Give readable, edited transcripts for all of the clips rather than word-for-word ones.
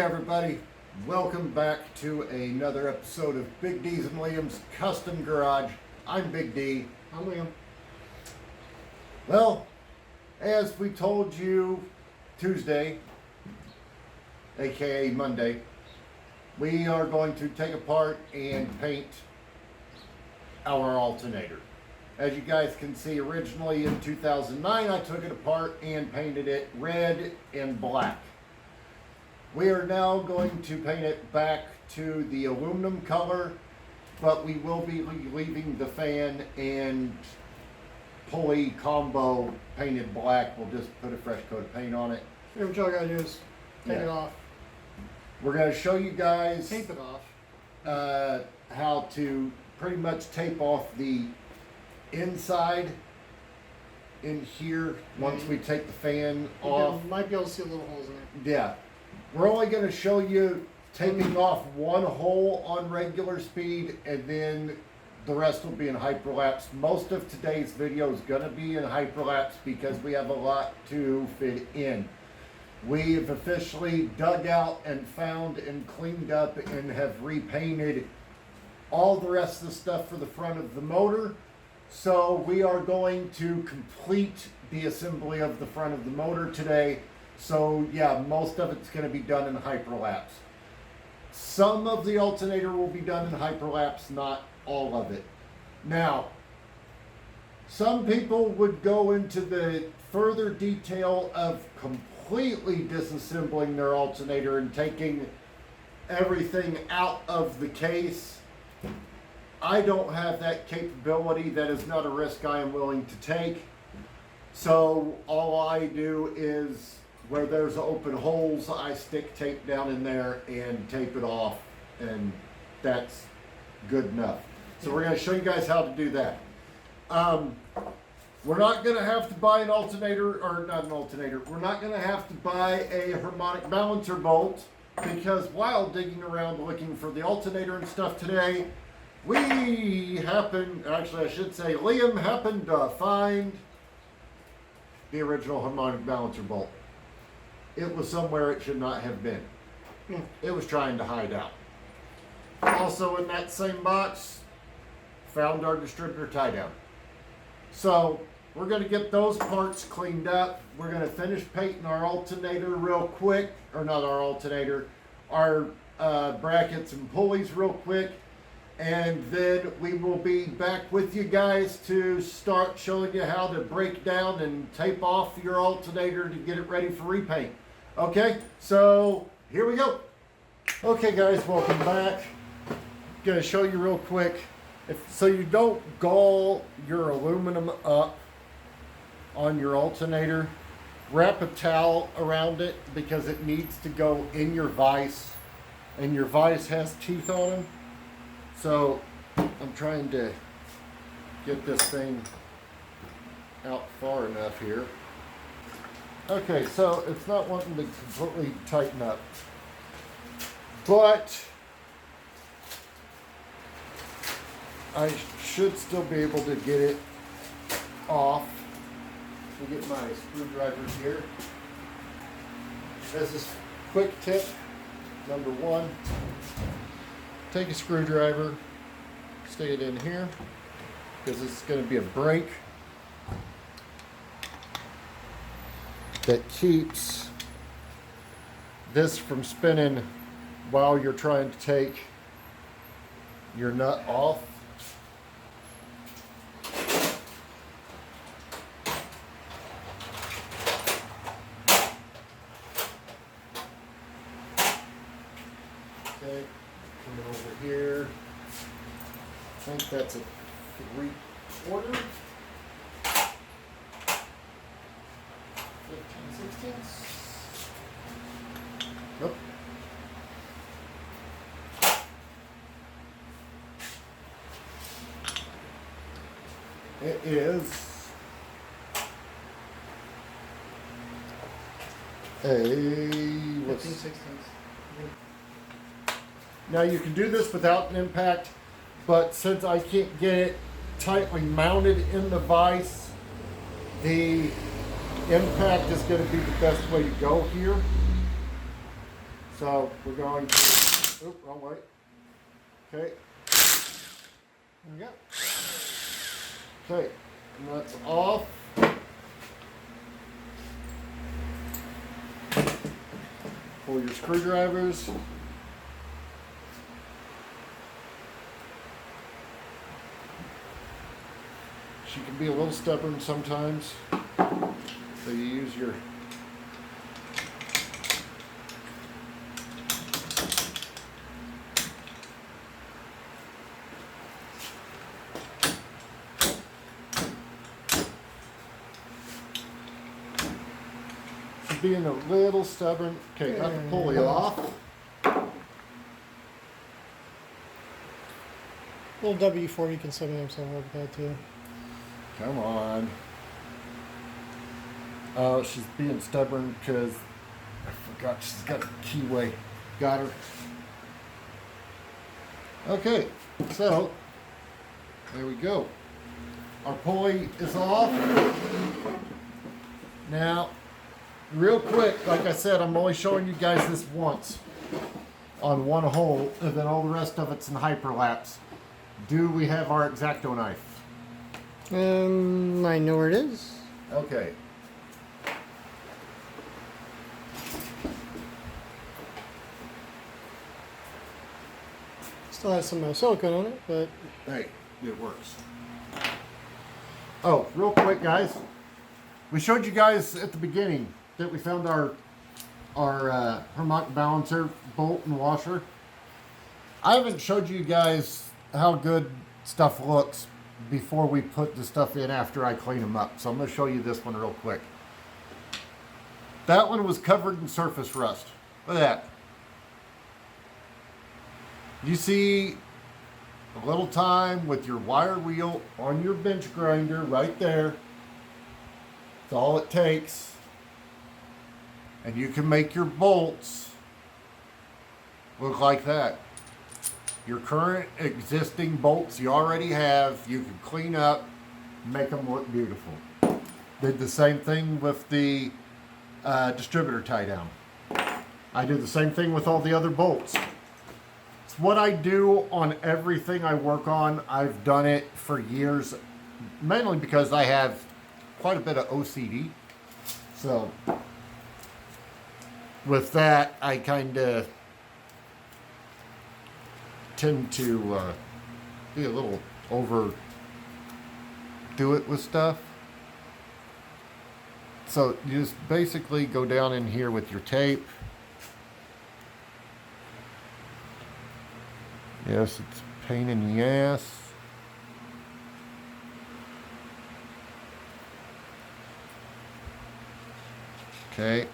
Hey everybody, welcome back to another episode of Big D's and Liam's Custom Garage. I'm Big D. I'm Liam. Well, as we told you Tuesday, aka Monday, we are going to take apart and paint our alternator. As you guys can see, originally in 2009 I took it apart and painted it red and black. We are now going to paint it back to the aluminum color, but we will be leaving the fan and pulley combo painted black. We'll just put a fresh coat of paint on it. What y'all gotta do is take it off. We're going to show you guys Tape it off. how to pretty much tape off the inside in here once we take the fan off. You might be able to see little holes in it. Yeah. We're only going to show you taping off one hole on regular speed, and then the rest will be in hyperlapse. Most of today's video is going to be in hyperlapse because we have a lot to fit in. We've officially dug out and found and cleaned up and have repainted all the rest of the stuff for the front of the motor. So we are going to complete the assembly of the front of the motor today. So yeah, most of it's going to be done in hyperlapse. Some of the alternator will be done in hyperlapse, not all of it. Now, some people would go into the further detail of completely disassembling their alternator and taking everything out of the case. I don't have that capability. That is not a risk I am willing to take. So all I do is, where there's open holes, I stick tape down in there and tape it off, and that's good enough. So we're going to show you guys how to do that. We're not going to have to buy an alternator, or not an alternator, we're not going to have to buy a harmonic balancer bolt, because while digging around looking for the alternator and stuff today, actually I should say, Liam happened to find the original harmonic balancer bolt. It was somewhere it should not have been. It was trying to hide out. Also in that same box, found our distributor tie down. So we're going to get those parts cleaned up. We're going to finish painting our alternator real quick, or not our alternator, our brackets and pulleys real quick. And then we will be back with you guys to start showing you how to break down and tape off your alternator to get it ready for repaint. Okay, so here we go. Okay guys, welcome back. Gonna show you real quick. So you don't gall your aluminum up on your alternator, wrap a towel around it because it needs to go in your vise, and your vise has teeth on them. So I'm trying to get this thing out far enough here. Okay, so it's not wanting to completely tighten up, but I should still be able to get it off. Let me get my screwdrivers here. This is quick tip number one. Take a screwdriver, stick it in here, because it's going to be a brake that keeps this from spinning while you're trying to take your nut off. Okay. Come over here. I think that's a 3/4. 15/16. Nope. It is a 15/16. Now you can do this without an impact, but since I can't get it tightly mounted in the vise, the impact is going to be the best way to go here. So we're going to, oop, wrong way. Okay, There we go. okay, and that's off. Pull your screwdrivers. She can be a little stubborn sometimes, so you use your she's being a little stubborn. Okay, got the pulley off. Little W40 can sometimes work with that too. Come on. Oh, she's being stubborn because I forgot she's got a keyway. Got her. Okay, so there we go. Our pulley is off. Now, real quick, like I said, I'm only showing you guys this once on one hole, and then all the rest of it's in hyperlapse. Do we have our X-Acto knife? I know where it is. Okay. Still has some silicone on it, but Hey, it works. Oh, real quick, guys. We showed you guys at the beginning that we found our harmonic balancer bolt and washer. I haven't showed you guys how good stuff looks before we put the stuff in after I clean them up. So I'm going to show you this one real quick. That one was covered in surface rust. Look at that. You see a little time with your wire wheel on your bench grinder right there. That's all it takes. And you can make your bolts look like that. Your current existing bolts you already have, you can clean up, make them look beautiful. Did the same thing with the distributor tie down. I do the same thing with all the other bolts. It's what I do on everything I work on. I've done it for years, mainly because I have quite a bit of OCD. So with that, I kind of tend to be a little overdo it with stuff. So you just basically go down in here with your tape. Yes, it's a pain in the ass. Okay.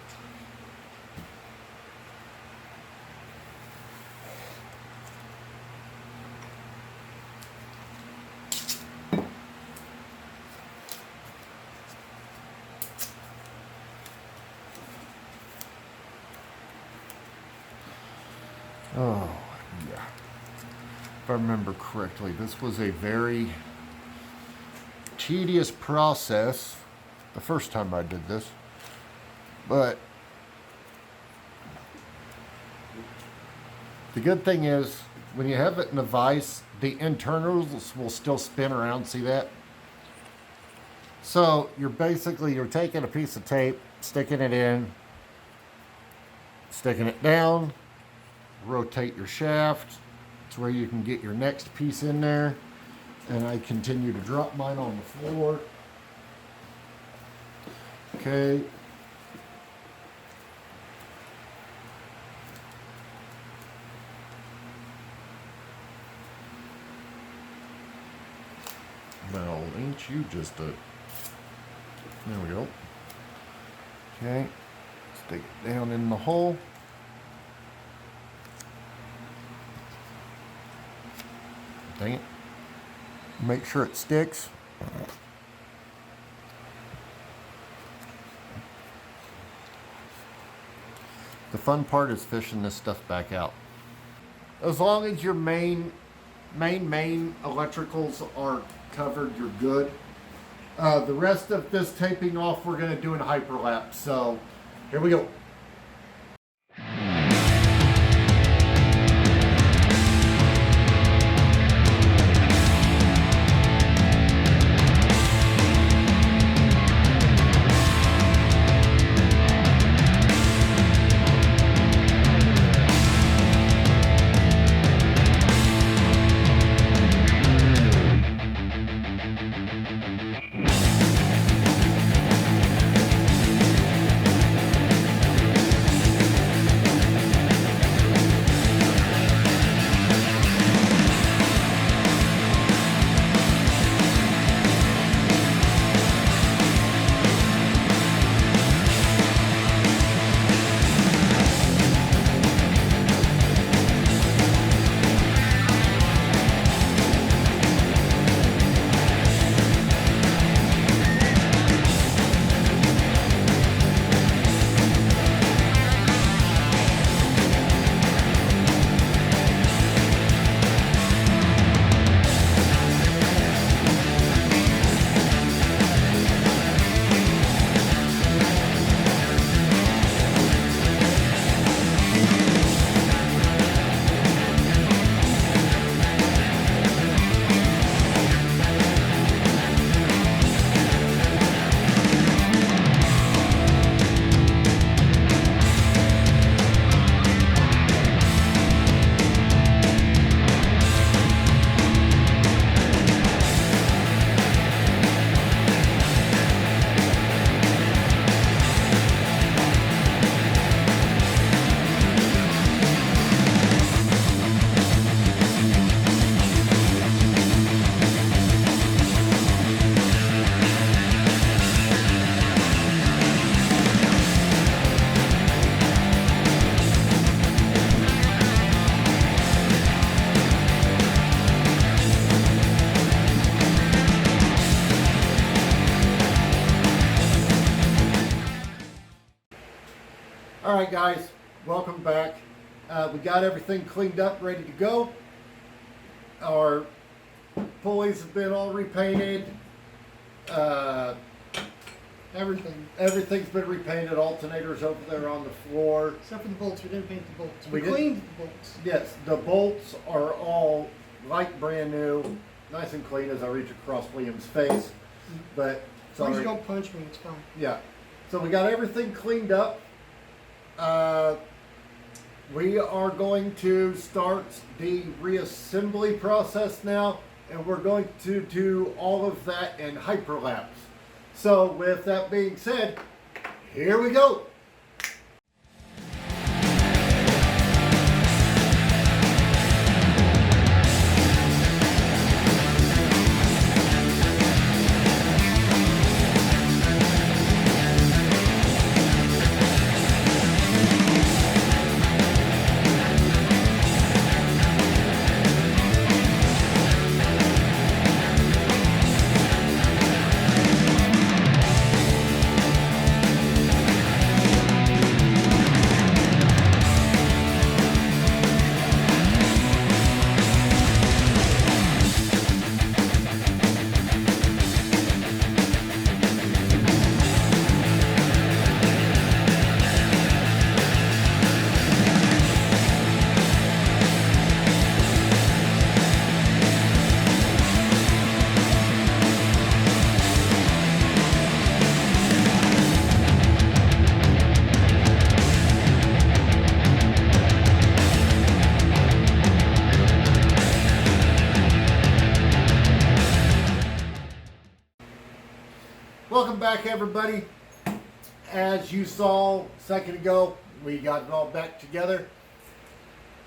Oh, yeah. If I remember correctly, this was a very tedious process the first time I did this. But the good thing is, when you have it in a vise, the internals will still spin around. See that? So you're taking a piece of tape, sticking it in, sticking it down, rotate your shaft. It's where you can get your next piece in there. And I continue to drop mine on the floor. Okay. Now, ain't you just a... There we go. Okay. Stick it down in the hole. Dang it. Make sure it sticks. The fun part is fishing this stuff back out. As long as your main electricals are covered, you're good. The rest of this taping off, we're going to do in hyperlapse. So here we go. All right, guys, welcome back. We got everything cleaned up, ready to go. Our pulleys have been all repainted. Everything's been repainted. Alternators over there on the floor. Except for the bolts. We didn't paint the bolts. We We did? cleaned the bolts. Yes, the bolts are all like brand new, nice and clean as I reach across William's face. But As long as you sorry. don't punch me, it's fine. Yeah. So we got everything cleaned up. We are going to start the reassembly process now, and we're going to do all of that in hyperlapse. So with that being said, here we go. Welcome back, everybody. As you saw a second ago, we got it all back together.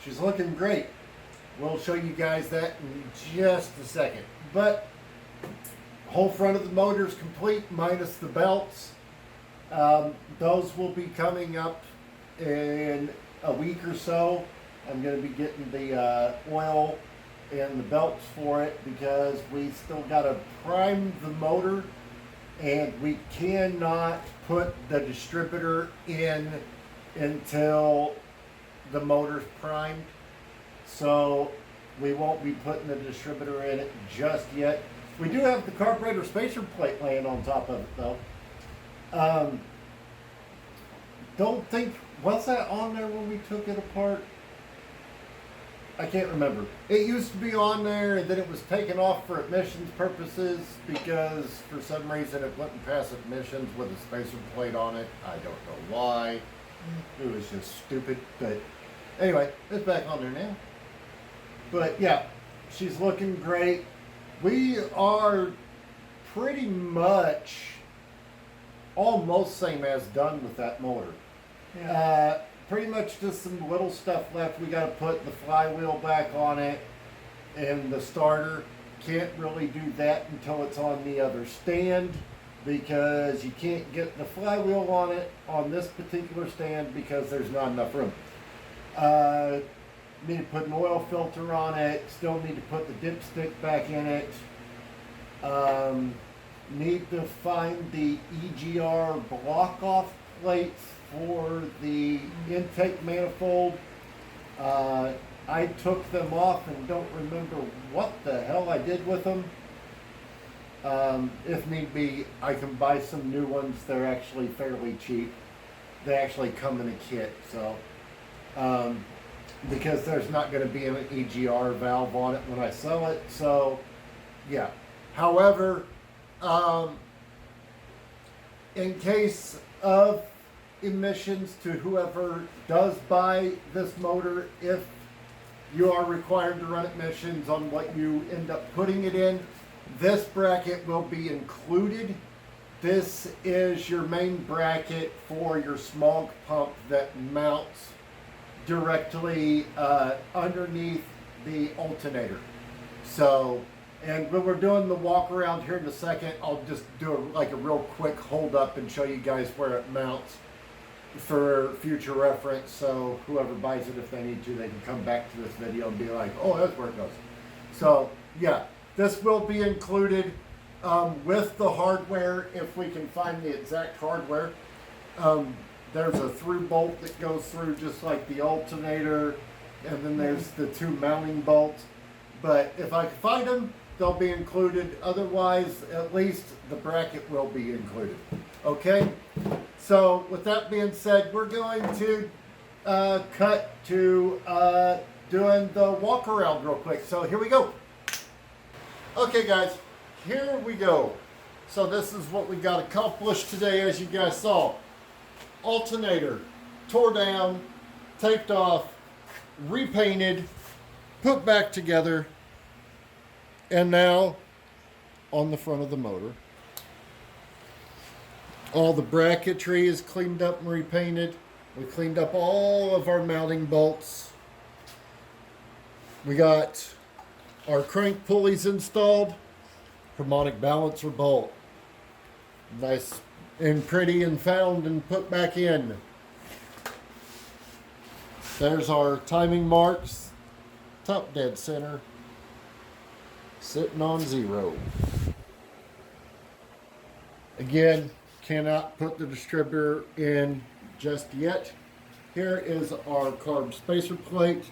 She's looking great. We'll show you guys that in just a second. But whole front of the motor is complete, minus the belts. Those will be coming up in a week or so. I'm going to be getting the oil and the belts for it because we still got to prime the motor. And we cannot put the distributor in until the motor's primed. So we won't be putting the distributor in it just yet. We do have the carburetor spacer plate laying on top of it though. Don't think, was that on there when we took it apart? I can't remember. It used to be on there and then it was taken off for emissions purposes because for some reason it wouldn't pass emissions with a spacer plate on it. I don't know why. It was just stupid. But anyway, it's back on there now. But yeah, she's looking great. We are pretty much almost same as done with that motor. Yeah. Pretty much just some little stuff left. We got to put the flywheel back on it and the starter. Can't really do that until it's on the other stand because you can't get the flywheel on it on this particular stand because there's not enough room. Need to put an oil filter on it. Still need to put the dipstick back in it. Need to find the EGR block off plates for the intake manifold. I took them off and don't remember what the hell I did with them. If need be, I can buy some new ones. They're actually fairly cheap. They actually come in a kit, so because there's not going to be an EGR valve on it when I sell it, so yeah. However, in case of emissions to whoever does buy this motor, if you are required to run emissions on what you end up putting it in, this bracket will be included. This is your main bracket for your smog pump that mounts directly underneath the alternator. So, and when we're doing the walk around here in a second, I'll just do a real quick hold up and show you guys where it mounts for future reference. So whoever buys it, if they need to, they can come back to this video and be like, oh, that's where it goes. So yeah, this will be included with the hardware if we can find the exact hardware. There's a through bolt that goes through just like the alternator, and then there's the two mounting bolts. But if I can find them, they'll be included. Otherwise, at least the bracket will be included. Okay? So with that being said, we're going to cut to doing the walk around real quick. So here we go. Okay guys, here we go. So this is what we got accomplished today, as you guys saw. Alternator tore down, taped off, repainted, put back together, and now on the front of the motor. All the bracketry is cleaned up and repainted. We cleaned up all of our mounting bolts. We got our crank pulleys installed. Harmonic balancer bolt. Nice and pretty and found and put back in. There's our timing marks. Top dead center. Sitting on 0. Again, cannot put the distributor in just yet. Here is our carb spacer plate,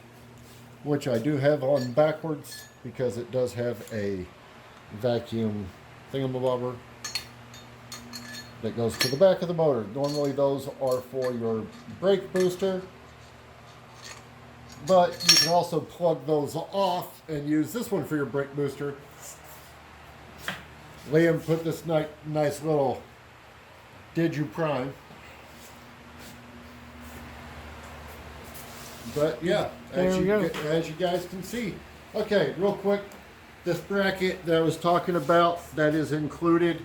which I do have on backwards because it does have a vacuum thingamabobber that goes to the back of the motor. Normally those are for your brake booster, but you can also plug those off and use this one for your brake booster. Liam put this nice little Digi Prime. But yeah, as you guys can see. Okay, real quick, this bracket that I was talking about, that is included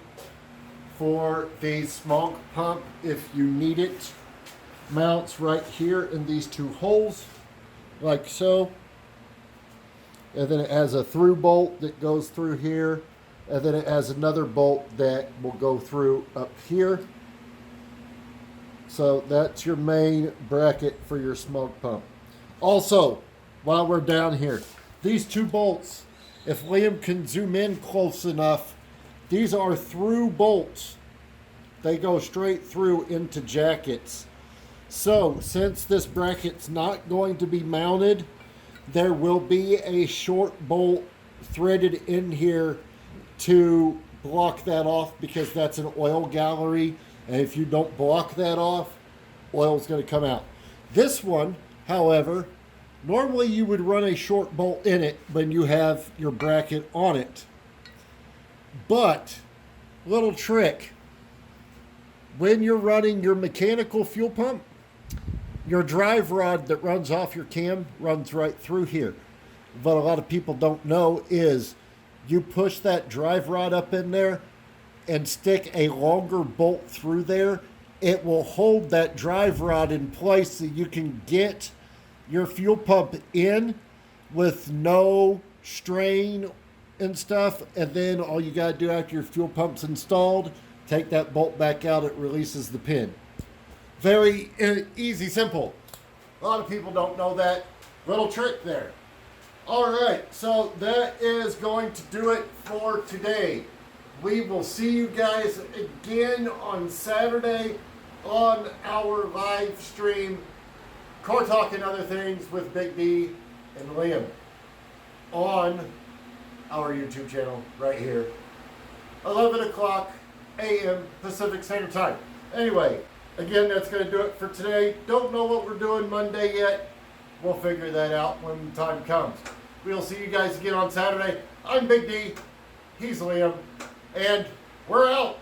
for the smog pump if you need it. Mounts right here in these two holes, like so. And then it has a through bolt that goes through here. And then it has another bolt that will go through up here. So that's your main bracket for your smoke pump. Also, while we're down here, these two bolts, if Liam can zoom in close enough, these are through bolts. They go straight through into jackets. So since this bracket's not going to be mounted, there will be a short bolt threaded in here to block that off, because that's an oil gallery, and if you don't block that off, oil's going to come out. This one, however, normally you would run a short bolt in it when you have your bracket on it. But, little trick, when you're running your mechanical fuel pump, your drive rod that runs off your cam runs right through here. What a lot of people don't know is you push that drive rod up in there and stick a longer bolt through there. It will hold that drive rod in place so you can get your fuel pump in with no strain and stuff. And then all you got to do after your fuel pump's installed, take that bolt back out. It releases the pin. Very easy, simple. A lot of people don't know that little trick there. All right, so that is going to do it for today. We will see you guys again on Saturday on our live stream, Car Talk and Other Things with Big D and Liam, on our YouTube channel right here, 11 o'clock a.m. Pacific Standard Time. Anyway, again, that's going to do it for today. Don't know what we're doing Monday yet. We'll figure that out when the time comes. We'll see you guys again on Saturday. I'm Big D. He's Liam. And we're out.